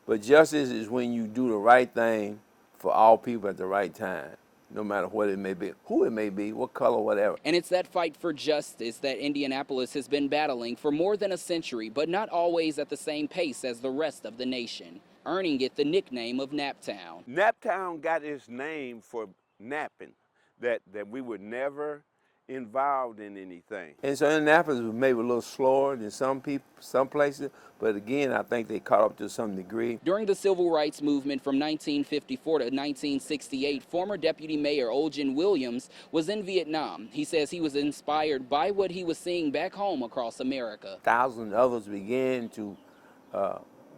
But justice is when you do the right thing for all people at the right time, no matter what it may be, who it may be, what color, whatever. And it's that fight for justice that Indianapolis has been battling for more than a century, but not always at the same pace as the rest of the nation, earning it the nickname of Naptown. Naptown got its name for napping, that we were never involved in anything. And so Indianapolis was maybe a little slower than some people, some places, but again, I think they caught up to some degree. During the civil rights movement from 1954 to 1968, former Deputy Mayor Olgin Williams was in Vietnam. He says he was inspired by what he was seeing back home across America. Thousands of others began to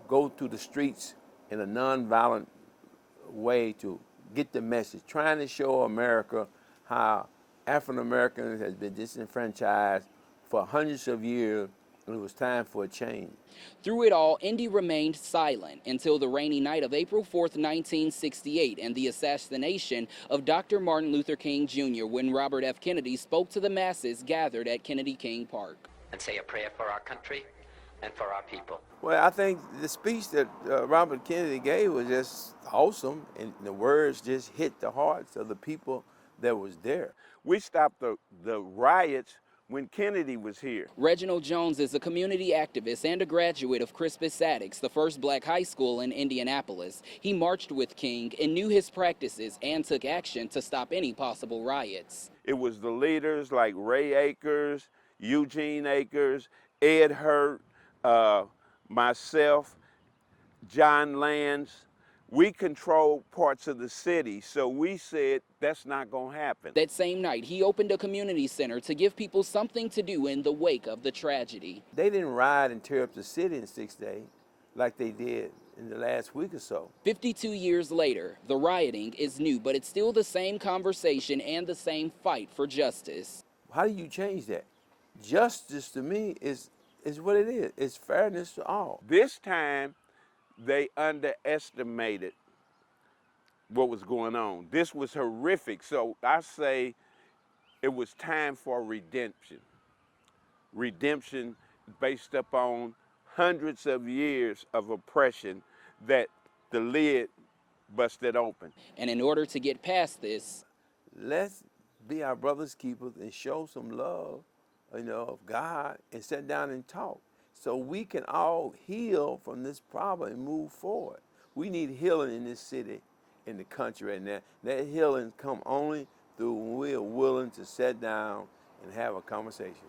go through the streets in a nonviolent way to get the message, trying to show America how African Americans has been disenfranchised for hundreds of years, and it was time for a change. Through it all, Indy remained silent until the rainy night of April 4th, 1968, and the assassination of Dr. Martin Luther King Jr., when Robert F. Kennedy spoke to the masses gathered at Kennedy King Park. And say a prayer for our country and for our people. Well, I think the speech that Robert Kennedy gave was just awesome, and the words just hit the hearts of the people that was there. We stopped the riots when Kennedy was here. Reginald Jones is a community activist and a graduate of Crispus Attucks, the first black high school in Indianapolis. He marched with King and knew his practices and took action to stop any possible riots. It was the leaders like Ray Akers, Eugene Akers, Ed Hurt, myself, John Lance. We controlled parts of the city, so we said that's not going to happen. That same night, he opened a community center to give people something to do in the wake of the tragedy. They didn't riot and tear up the city in 6 days like they did in the last week or so. 52 years later, the rioting is new, but it's still the same conversation and the same fight for justice. How do you change that? Justice to me is what it is. It's fairness to all. This time, they underestimated what was going on. This was horrific. So I say it was time for redemption. Redemption based upon hundreds of years of oppression that the lid busted open. And in order to get past this, let's be our brother's keepers and show some love, of God, and sit down and talk, so we can all heal from this problem and move forward. We need healing in this city, in the country right now. That healing come only through when we are willing to sit down and have a conversation.